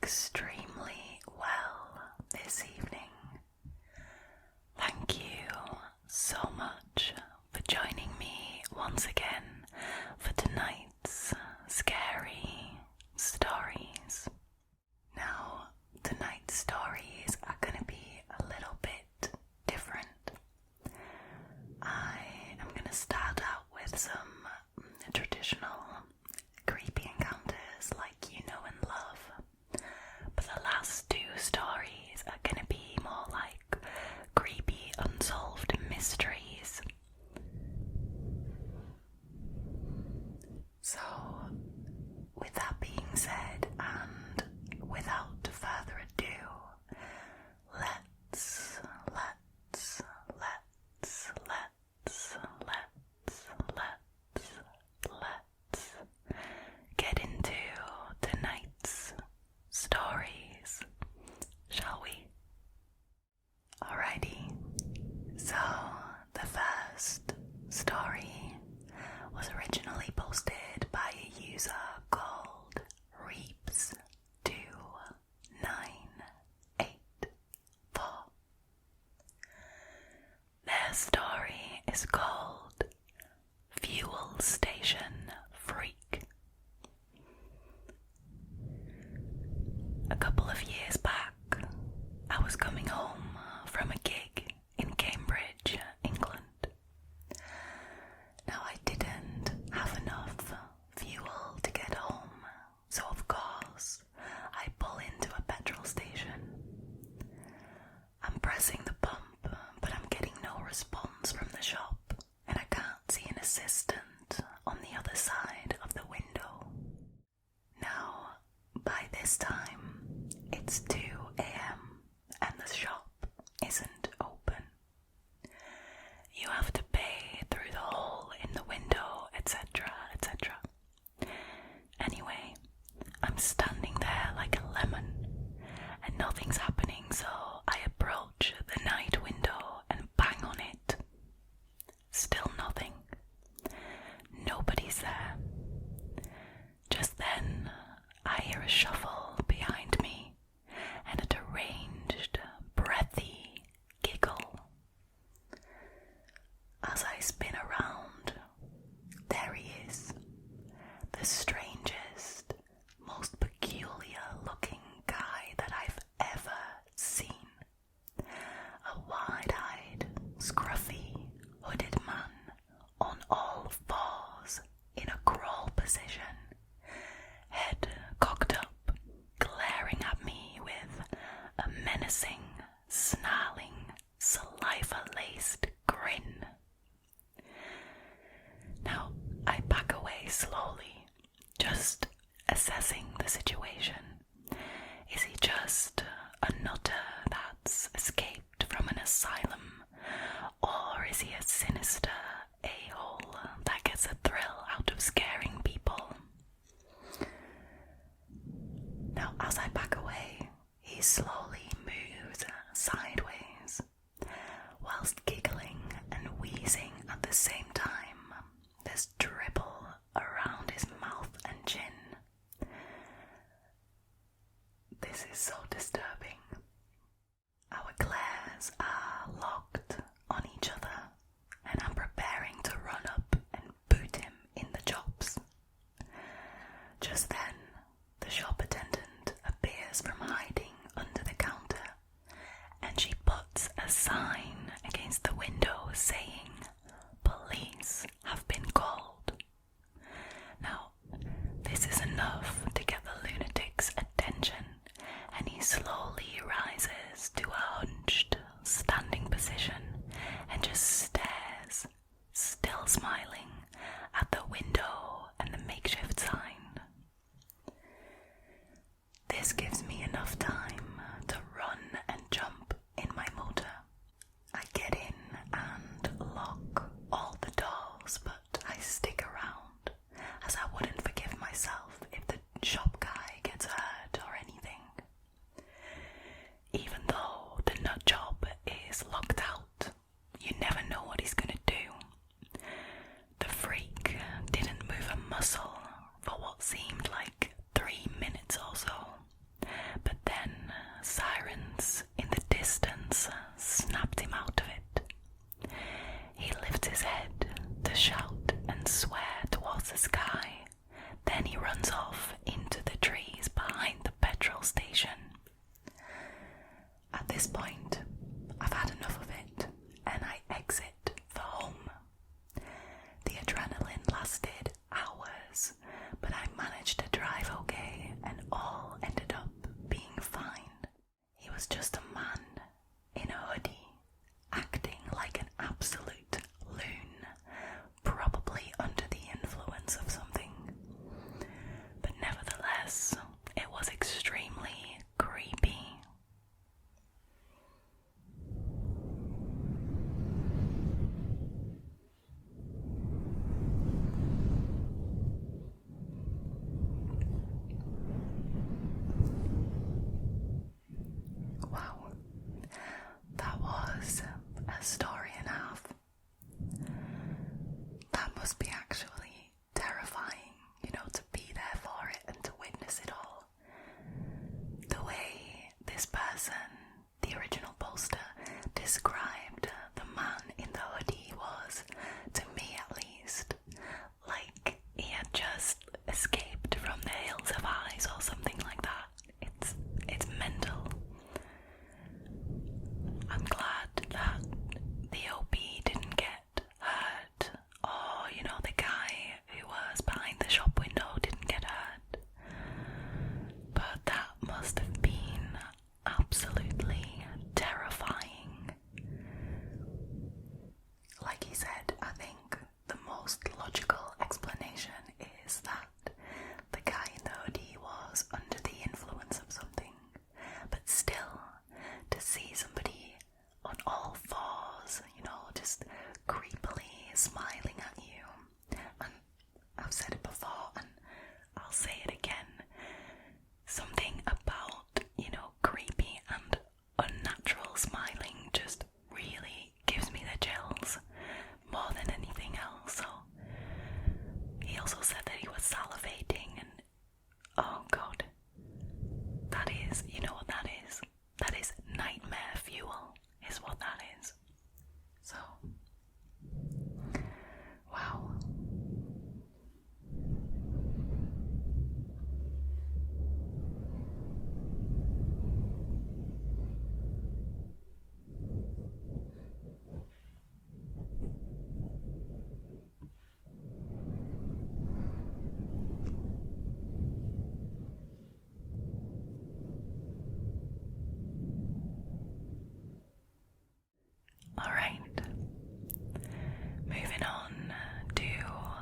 extremely well this evening. Thank you so much for joining me once again for tonight's scary stories. Now, tonight's stories are going to be a little bit different. I am going to start out with some traditional creepy encounters like you know and love. But the last two stories are going to be more like creepy unsolved mysteries. So, with that being said, and without further ado, let's get into tonight's stories, shall we? Alrighty, so the first story was originally posted by a user called Reeps2984. Their story is called Fuel Station Freak. A couple of years back, I was coming home from a gig in Cambridge, England. Now, I didn't have enough fuel to get home, so of course I pull into a petrol station. I'm pressing the pump, but I'm getting no response from the shop, and I can't see an assistant on the other side of the window. Now, by this time, it's 2 a.m. and the shop isn't open. You have to pay through the hole in the window, etc., etc. Anyway, I'm standing there like a lemon, and nothing's happening, so I approach the night window and bang on it. Still nothing. Nobody's there. Just then, I hear a shuffle behind me and a deranged, breathy giggle. As I spin around, there he is, the strangest, most peculiar looking guy that I've ever seen. A wide-eyed, scruffy, hooded man on all fours in a crawl position, head cocked up, glaring at me with a menacing, snarling, saliva-laced grin. Now, I back away slowly, just assessing the situation. Is he just a nutter that's escaped from an asylum, or is he a sinister a-hole that gets a thrill out of scaring people? Now, as I back away, he slowly moves sideways, whilst giggling and wheezing at the same time. There's dribble around his mouth and chin. This is so disturbing. Our glares are locked on each other, and I'm preparing to run up and boot him in the chops. Just then, the shop attendant appears from hiding under the counter, and she puts a sign against the window saying, "Police have been called." Now, this is enough to get the lunatic's attention, and he slowly rises to a hunched, standing position and just stares, still smiling, at the window and the makeshift sign. This gives me enough time to run and jump in my motor. I get in and was just a man in a hoodie, acting like an absolute loon, probably under the influence of something. But nevertheless, it was extremely creepy. Wow, that was a story and a half. That must be actually terrifying, to be there for it and to witness it all. The way this person, the original poster, described the man in the hoodie was, to me at least, like he had just escaped from the Hills of Eyes or something like that. It's mental. I'm glad that the OP didn't get hurt, or, the guy who was behind the shop window didn't get hurt. But that must have been absolutely terrifying. Like he said, I think the most logical explanation is that the guy in the hoodie was under the influence of something. But still, to see somebody on all fours, just creepily smiling at you, and I've said it before and I'll say it again, something about, creepy and unnatural smiling just really gives me the chills more than anything else. So he also said that he was salivating, and oh god, that is, what that is? That is nightmare fuel, is what that is. So, wow. Alright, moving on to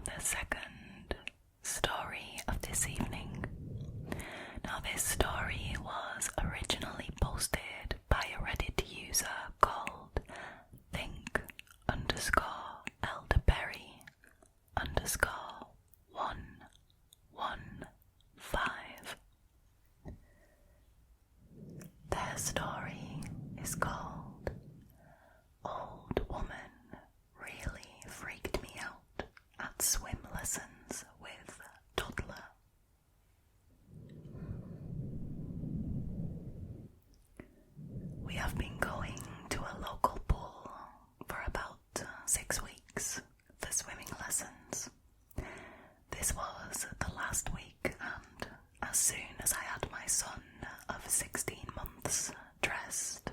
the second story of this evening. Now, this story was originally posted by a Reddit user called think_elderberry_115. Their story is called Old Woman Really Freaked Me Out at Swim Lessons with Toddler. We have been going to a local pool for about 6 weeks for swimming lessons. This was the last week, and as soon as I had my son of 16 months dressed,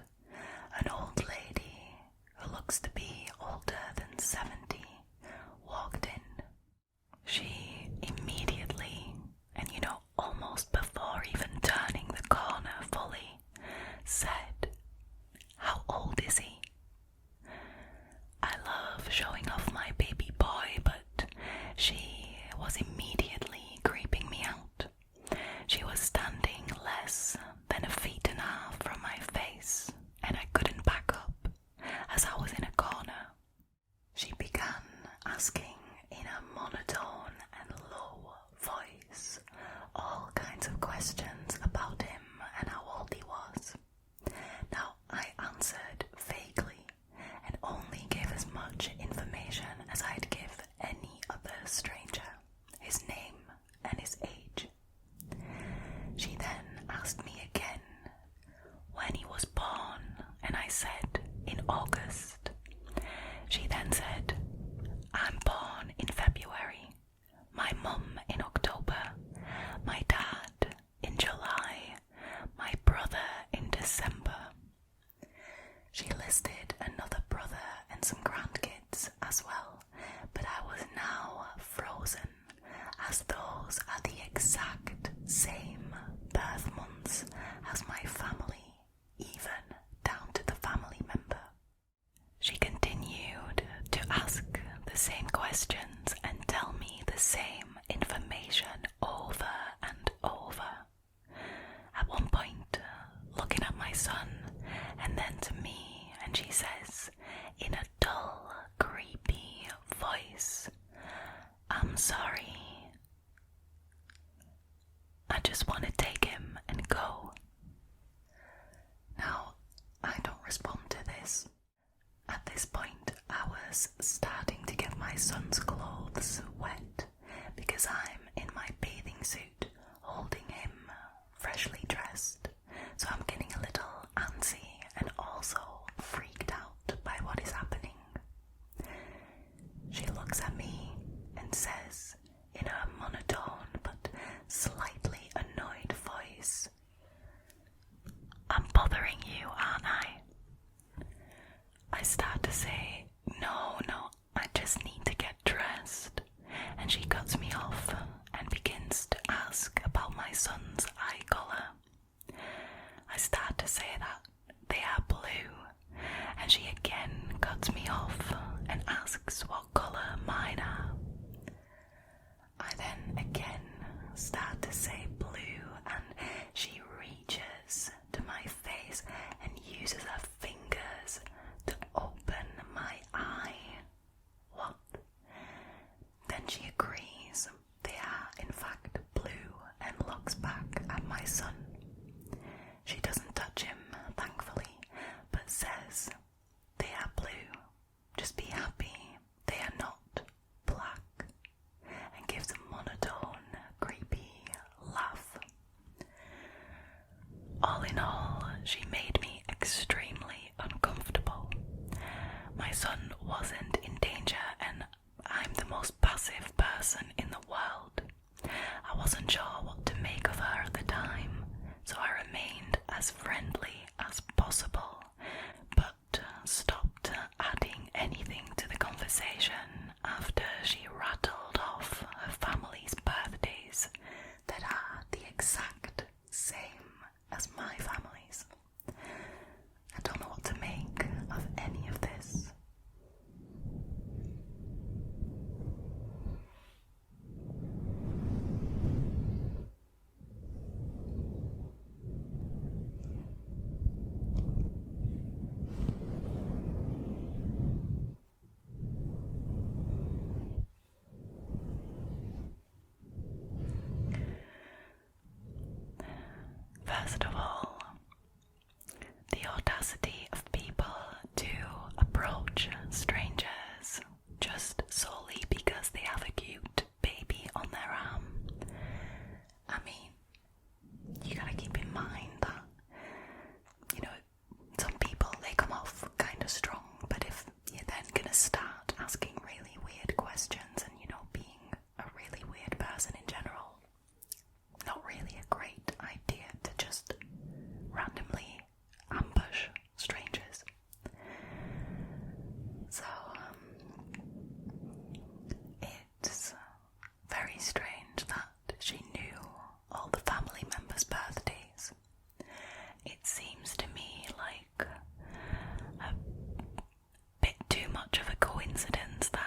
an old lady who looks to be older than 70 walked in. She immediately, and almost before even turning the corner fully, said, "How old is he?" I love showing off my baby boy, but she was immediately creeping me out. She was standing less than a feet and she says in a dull, creepy voice, "I'm sorry. I just want to take him and go." Now, I don't respond to this. At this point, I was starting to get my son's clothes wet because I'm in my bathing suit holding him freshly dressed. So I'm getting a little antsy and also freaked out by what is happening. She looks at me and says in a monotone but slightly annoyed voice, "I'm bothering you, aren't I?" I start to say, no, I just need to get dressed. And she cuts me off and begins to ask about my son's eye colour. I start to say that they are blue, and she again cuts me off and asks what colour mine are. I then again start to say blue, and she reaches to my face and uses her fingers to open my eye. What? Then she agrees they are in fact blue and looks back at my son. She doesn't touch him, thankfully, but says they are blue. Just be happy they are not black, and gives a monotone, creepy laugh. All in all, she made me extremely uncomfortable. My son wasn't in danger, and I'm the most passive person in the world. I wasn't sure what to make of her at the time, so I remained as friendly as possible, but stopped adding anything to the conversation after she rattled off her family's birthdays that are the exact same as my family's. I don't know what to make of any of this. First of all, the audacity of people to approach strangers just solely because they have a cute baby on their arm. I mean, you gotta keep in mind that, some people, they come off kind of strong, but if you're then gonna start asking really weird questions and, being a really weird person in general, not really a great idea to just randomly ambush strangers. So, it's very strange that she knew all the family members' birthdays. It seems to me like a bit too much of a coincidence that,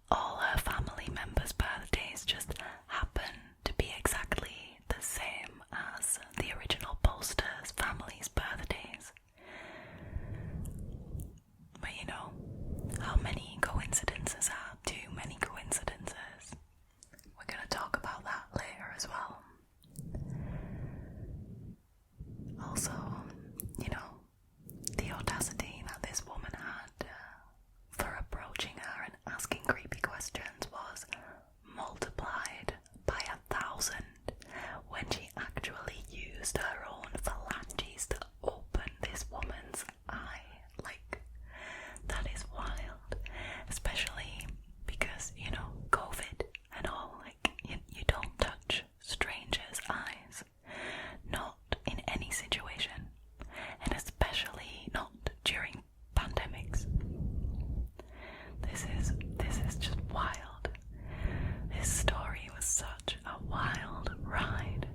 all her family members' birthdays just happen to be exactly the same as the original poster's family's birthdays. But how many coincidences are too many coincidences? We're going to talk about that later as well. Also, the audacity that this woman had for approaching her and asking creepy questions was multiplied by 1,000 when she actually used her own phalanges to open this woman's eye. That is wild, especially because, COVID and all, you don't touch strangers' eyes, not in any situation, and especially not during pandemics. This is just wild. This story was such a wild ride.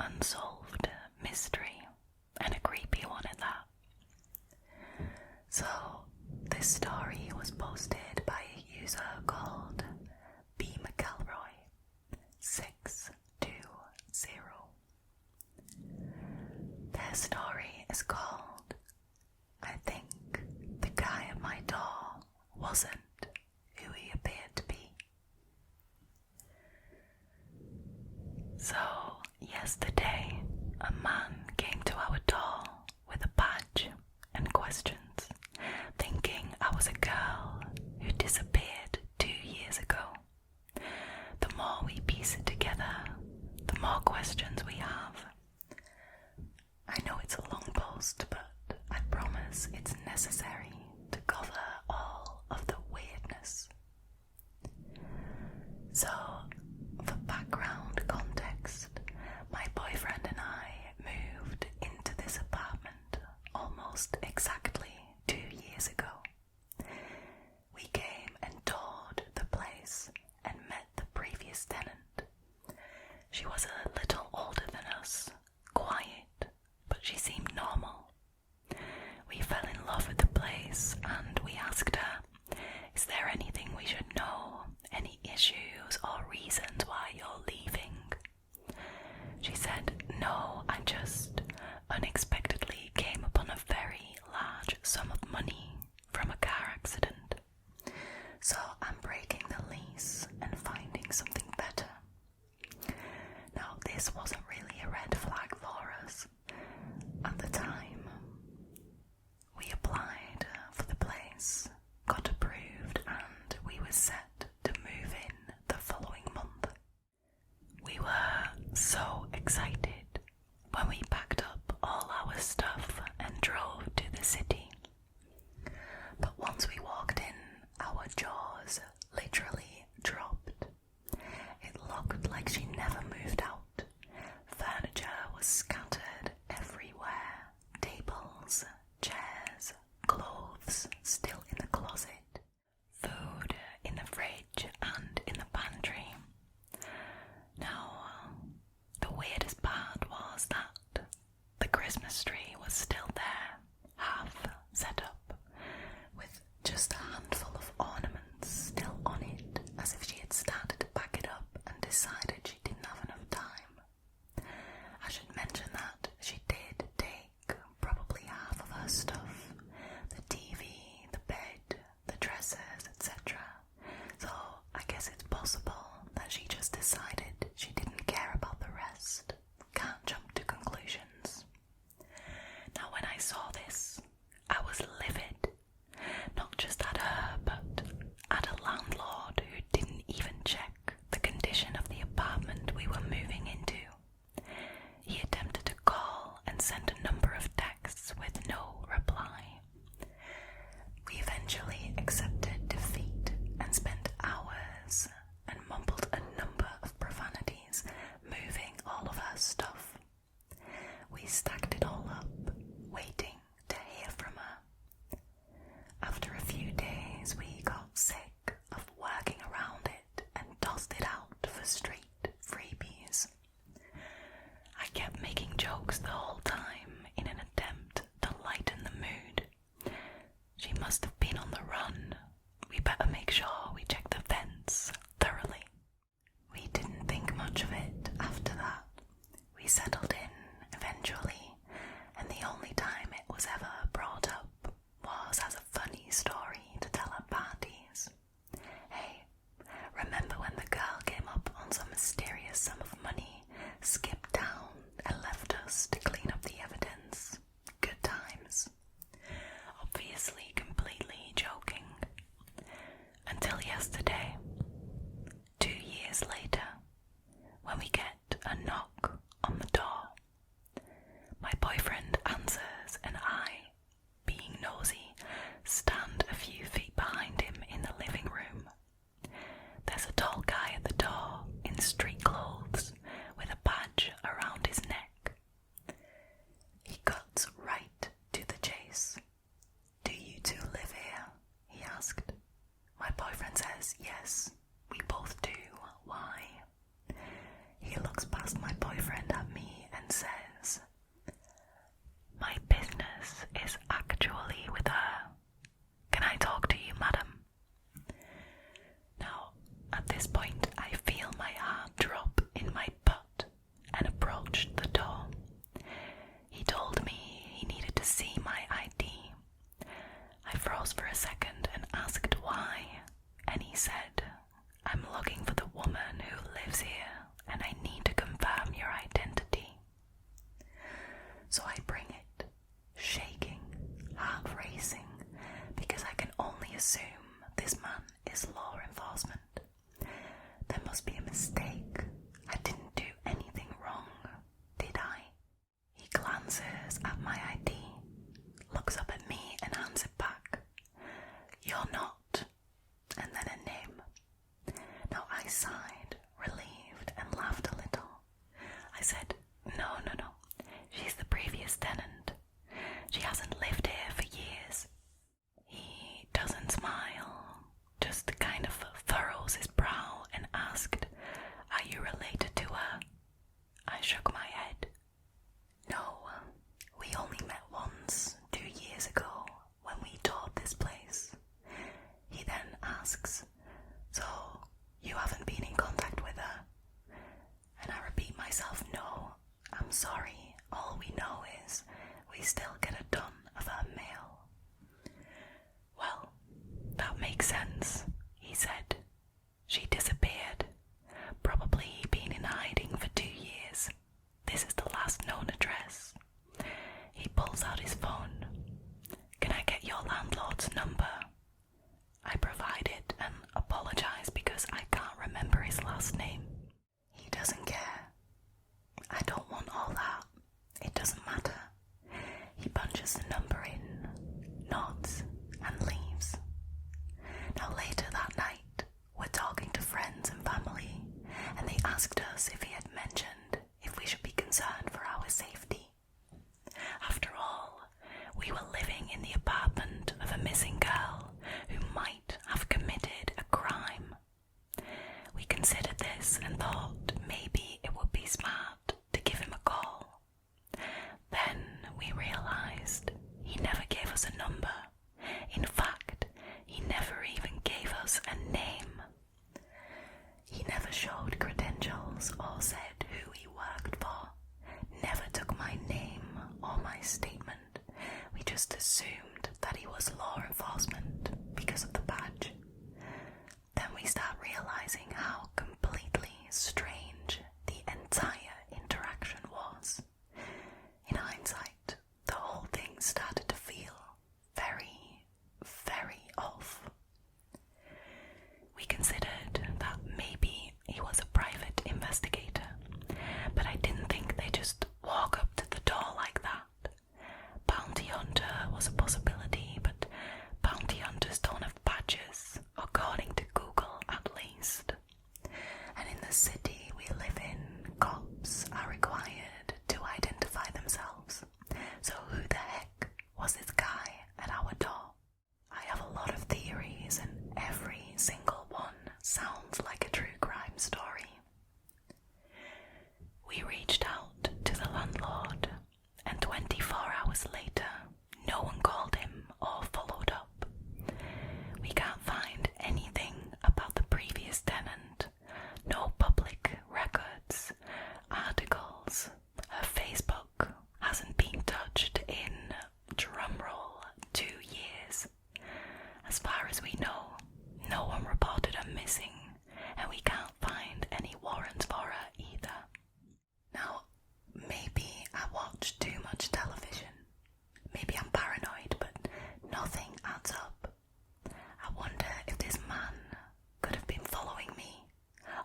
unsolved mystery, and a creepy one at that. So, this story was posted by a user called B. McElroy 620. Their story is called "I think the guy at my door wasn't who he appeared to be." So, yesterday, a man came to our door with a badge and questions, thinking I was a girl who disappeared 2 years ago. The more we piece it together, the more questions we have. I know it's a long post, but I promise it's necessary to cover all of the weirdness. So, for background context, my boyfriend and I moved into this apartment almost exactly 2 years ago. We came and toured the place and met the previous tenant. She was a little older than us, quiet, but she seemed normal. We fell in love with the place and we asked her, "Is there anything we should know? Any issues or reasons why you're leaving?" She said, "No, I just unexpectedly came upon a very large sum of money from a car accident. So I'm breaking the lease and finding something better." Now, this wasn't really a red flag for us. At the time, we applied for the place, got approved, and we were set to move in the following month. We were so excited when we packed up all our stuff and drove to the city. But once we walked in, our jaws literally dropped. It looked like she never moved out. Furniture was scattered everywhere. Tables, chairs, clothes still in the closet. Food in the fridge and in the pantry. Now, the weirdest part was that the Christmas tree was still there, half set up, with just a handful of ornaments still on it, as if she had started to pack it up and decided she didn't have enough time. I should mention that she did take probably half of her stuff, the TV, the bed, the dresses, etc. So I guess it's possible that she just decided she didn't care about the rest. Can't jump to conclusions. Now, when I saw this, I was livid. Not just at her, but at a landlord who didn't even check the condition of the apartment we were moving into. He attempted to call and sent a number of texts with no reply. We eventually accepted defeat and spent hours and mumbled a number of profanities moving all of her stuff. We stacked it all up, waiting to hear from her. After a few days, we got sick of working around it and tossed it out for street freebies. I kept making jokes the whole time in an attempt to lighten the mood. She must have been on the run. We better make sure we check the vents thoroughly. We didn't think much of it after that. We settled in eventually, and the only time it was ever brought up was as a funny story to tell at parties. Hey, remember when the girl came up on some mysterious sum of money, skipped town, and left us to clean up the evidence? Good times. Obviously completely joking. Until yesterday, 2 years later, when we get a knock on the door. froze for a second and asked why, and he said, "I'm looking for the woman who lives here, and I need to confirm your identity." So I bring it, shaking, heart racing, because I can only assume this man is law enforcement. There must be a mistake. I didn't do anything wrong, did I? He glances at my ID, looks up at me and hands it back. "You're not," and then a name. Now I sighed, relieved, and laughed a little. I said, No, she's the previous tenant. She hasn't lived here for years." He doesn't smile, just kind of furrows his brow and asked, "Are you related to her?" I shook my head. "No, we only met once 2 years ago when we toured this place." He then asks, "So you haven't been in contact with her?" And I repeat myself, "No, I'm sorry. All we know is we still get a ton of her mail." "Well, that makes sense," he said. "She disappeared. Probably been in hiding for 2 years. This is the last known address." He pulls out his phone. "Can I get your landlord's number?" I provide it and apologize because I can't remember his last name. He doesn't care. "I don't want all that. It doesn't matter." He punches the number in, nods, and leaves. Now later that night, we're talking to friends and family, and they asked us if he had mentioned if we should be concerned for our safety. After all, we were living in the apartment of a missing girl who might have committed a crime. We considered this and thought maybe it would be smart to give him a call. Then we realized he never gave us a number. In fact, he never even gave us a name. He never showed credentials or said who he worked for, never took my name or my statement. We just assumed that he was law enforcement because of the badge. Then we start realizing how completely strange the entire interaction was. In hindsight, the whole thing started to feel very, very off. We considered that maybe he was a private investigator, but I didn't think they just walk up to the door like that. Bounty hunter was a possibility, but bounty hunters don't have badges, according to Google at least. And in the city we live in, cops are required to identify themselves. So who the heck was this guy at our door? I have a lot of theories, and every single one sounds like a true crime story. We reached out to the landlord, and 24 hours later, no one called him or followed up. We can't find anything about the previous tenant, no public records, articles. Her Facebook hasn't been touched in, drumroll, 2 years. As far as we know, no one reported her missing, and we can't find any warrants for her either. Now, maybe I watch too much television. Maybe I'm paranoid, but nothing adds up. I wonder if this man could have been following me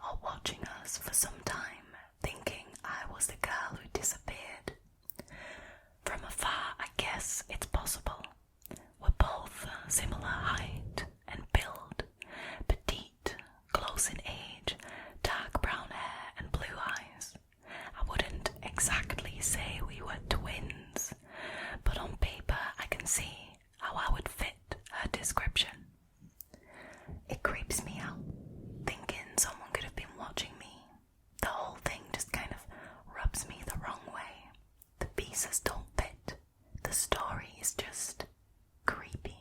or watching us for some time, thinking I was the girl who disappeared. From afar, I guess it's possible. We're both similar height and build, petite, close in age, dark brown hair and blue eyes. I wouldn't exactly say we were twins, but on paper I can see how I would fit her description. It creeps me out, thinking someone could have been watching me. The whole thing just kind of rubs me the wrong way. The pieces don't fit. The story is just creepy.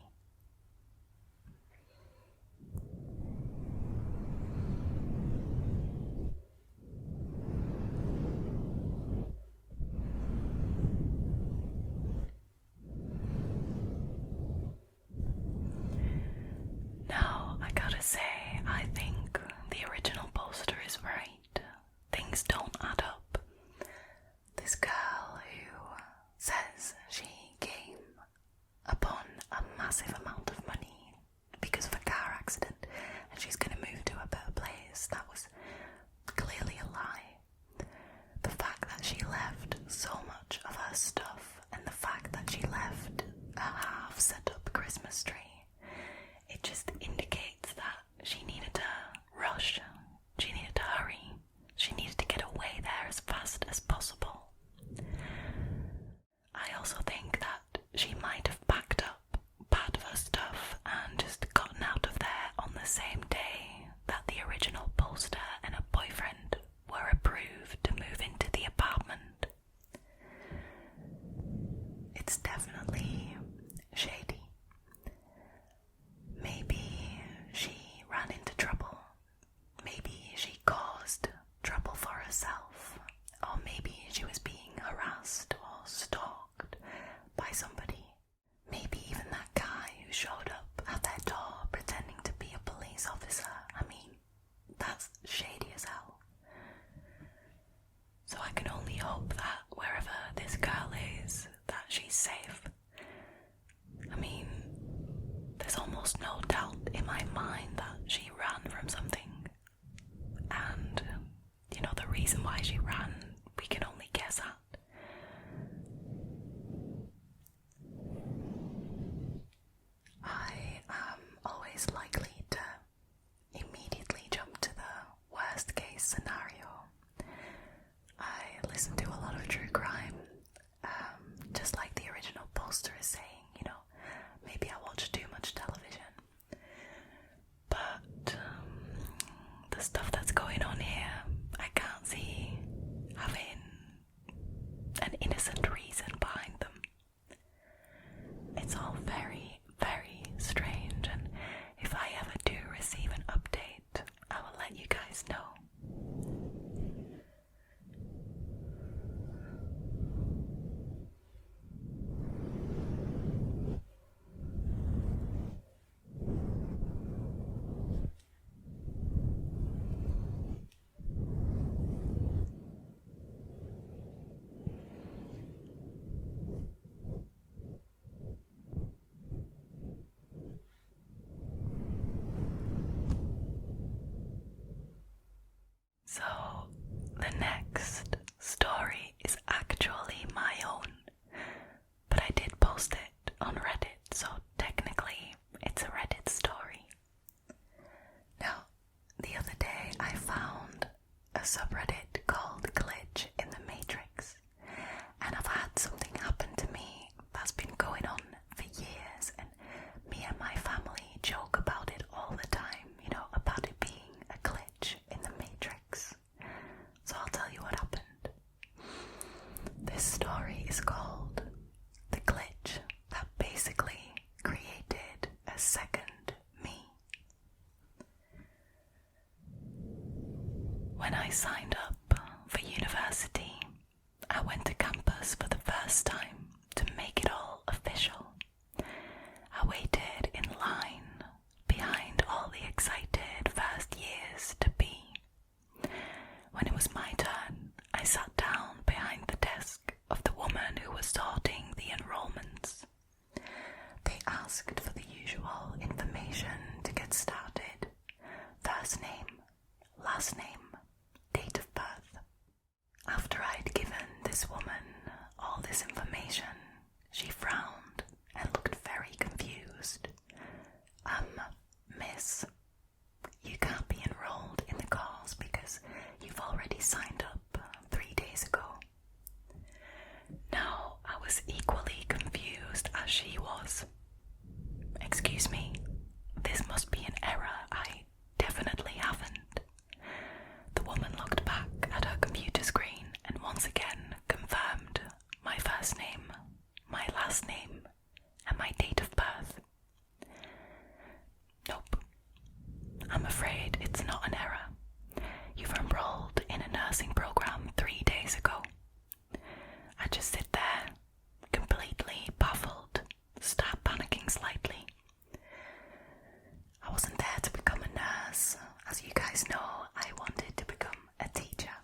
Christmas tree. It just indicates that she needed to rush, she needed to hurry, she needed to get away there as fast as possible. I also think that she might have packed up part of her stuff and just gotten out of there on the same day that the original poster and her boyfriend were approved to move into the apartment. It's definitely shady. Maybe she ran into trouble. Maybe she caused trouble for herself. Or maybe she was being harassed or stalked by somebody. Maybe even that guy who showed up at their door pretending to be a police officer. I mean, that's shady as hell. So I can only hope that wherever this girl is, that she's safe. I mean, there's almost no doubt in my mind that she ran from something. And, the reason why she ran, we can only guess at. I am always likely to immediately jump to the worst case scenario. I listen to a lot of true crime, just like the original poster is saying, maybe I watch too much television. But the stuff that's going on here, I can't see having an innocent reason behind them. It's all very, very strange, and if I ever do receive an update, I will let you guys know. So, the next story is actually my own, but I did post it on Reddit, so technically it's a Reddit story. Now, the other day I found a subreddit called Glitch in the Matrix, and I've had something happen to me that's been going on for years, and me and my family joke about it all the time, about it being a glitch in the Matrix. So I'll tell you what happened. This story is called The Glitch That Basically Created a Second Me. When I signed up for university, I went to campus for the first time to make it all official. I waited in line behind all the excited first years to be. When it was my turn, I sat down behind the desk of the woman who was sorting the enrollments. They asked for the usual information to get started: first name, last name, date of birth. After I'd given this woman all this information, she frowned and looked very confused. Miss, you can't be enrolled in the course because you've already signed up 3 days ago. Now, I was equally confused as she was. Excuse me, this must be an error. I definitely haven't. The woman looked back at her computer screen and once again confirmed my first name, my last name, and my date of birth. Nope. I'm afraid it's not an error. You've enrolled in a nursing program 3 days ago. I just sit there, completely baffled, start panicking slightly. I wasn't there to become a nurse. As you guys know, I wanted to become a teacher.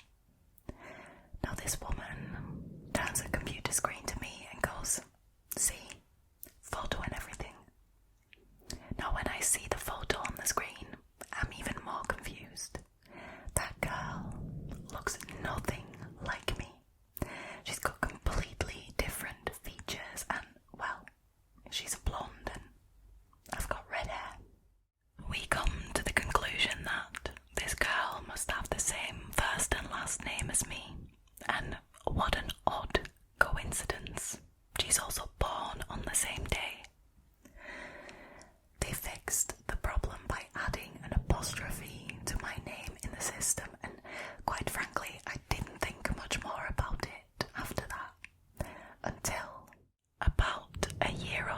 Now this woman turns her computer screen to me and goes, "See, photo and everything." Now when I see the photo on the screen, I'm even more confused. That girl looks nothing like me. She's got completely different features and, well, she's a blonde and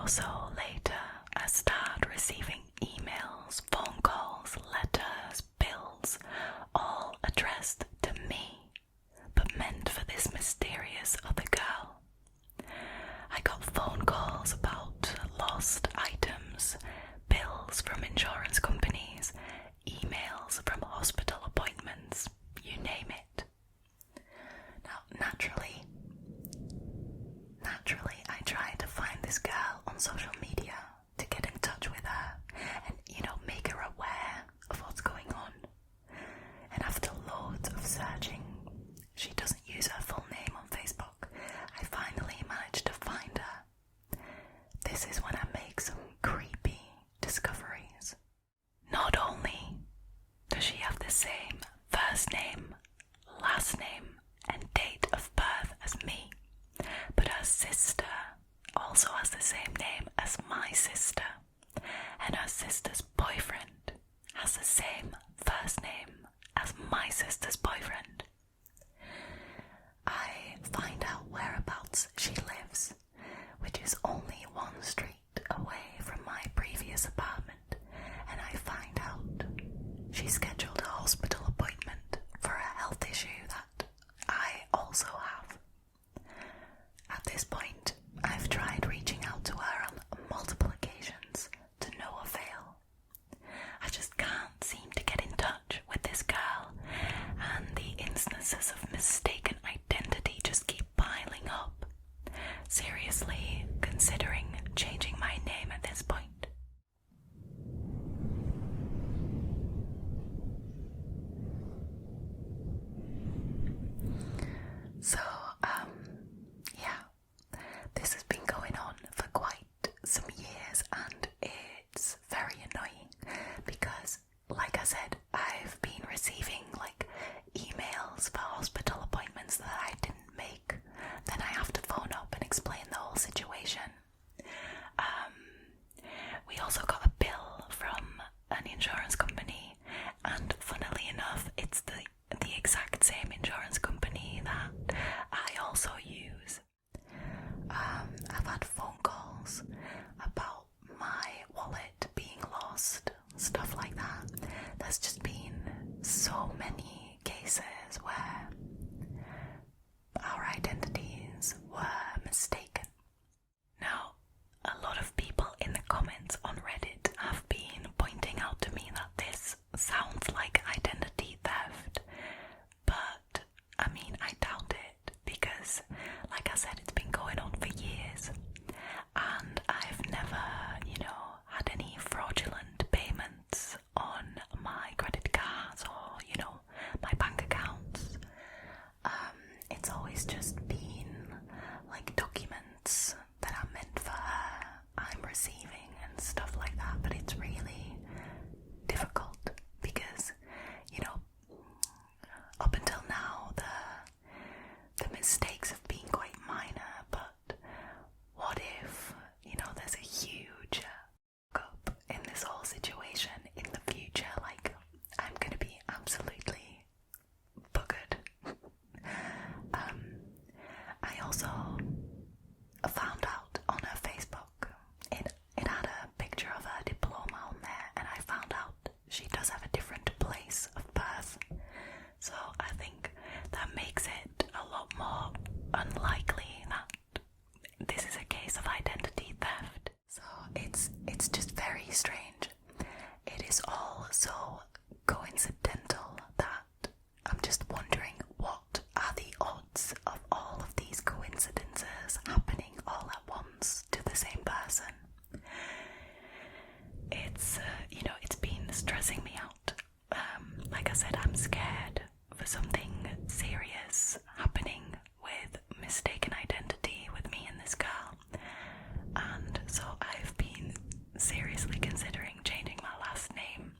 or so later, I started receiving emails, phone calls, letters, bills, all addressed to me, but meant for this mysterious other girl. I got phone calls about lost items, bills from insurance companies, emails from hospital appointments, you name it. Now, naturally, I tried to find this girl on social media to get in touch with her and, make her aware of what's going on. And after loads of searching, she doesn't use her full name on Facebook, I finally managed to find her. This is when I make some creepy discoveries. Not only does she have the same first name, last name, and date of birth as me, but her sister also has the same name as my sister, and her sister's boyfriend has the same first name as my sister's boyfriend. I find out whereabouts she lives, which is only one street away from my previous apartment, and I find out she scheduled a hospital appointment for a health issue that I also have. At this point, I've tried reaching out to her on multiple occasions to no avail. I just can't seem to get in touch with this girl, and the instances of mistaken identity just keep piling up. Seriously considering changing my name at this point. So, this has been going on for quite some years, and it's very annoying because, like I said, I've been receiving emails for hospital appointments that I didn't make. Then I have to phone up and explain the whole situation. We also got a bill from an insurance company, and funnily enough, it's the exact same insurance company that I also use. I've had phone calls about my wallet being lost, stuff like that. There's just been so many cases where our identities were mistaken. Now, a lot of people in the comments on Reddit have been pointing out to me that this sounds like identity theft, but I doubt it because, like I said, it's been going on for years, and I've never, had any fraudulent payments on my credit cards or, my bank accounts. It's always just been documents that are meant for her I'm receiving and stuff like that, but it's really difficult because, up until now the mistakes have been quite minor, but what if, there's a huge up in this whole situation in the future, I'm gonna be absolutely buggered. I also found out on her Facebook, it had a picture of her diploma on there, and I found out she does have a different place of birth. So I think that makes it a lot more unlikely that this is a case of identity theft. So it's just very strange. It is all so coincidental that I'm just wondering, what are the odds of all of these coincidences happening all at once to the same person? It's it's been stressing me out. Like I said, I'm scared for something serious happening with mistaken identity with me and this girl, and so I've been seriously considering changing my last name.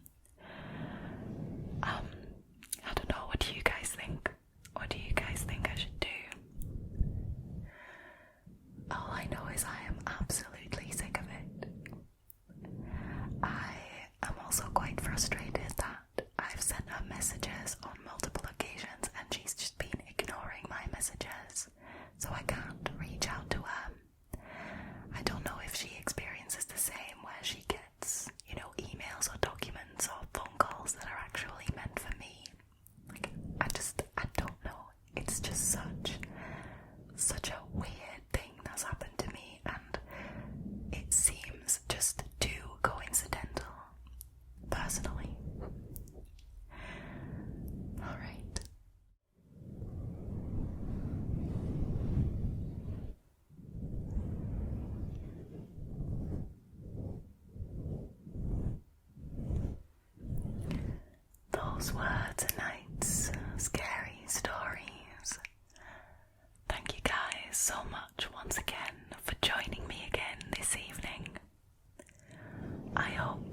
I don't know, what do you guys think? What do you guys think I should do? All I know is I am absolutely sick of it. I am also quite frustrated that I've sent her messages on multiple occasions and she's just been ignoring my messages, so I can't reach out to her. I don't know if she experiences such a weird thing that's happened to me, and it seems just too coincidental, personally. Alright. Those were tonight's scary stories. Thank you guys so much once again for joining me again this evening. I hope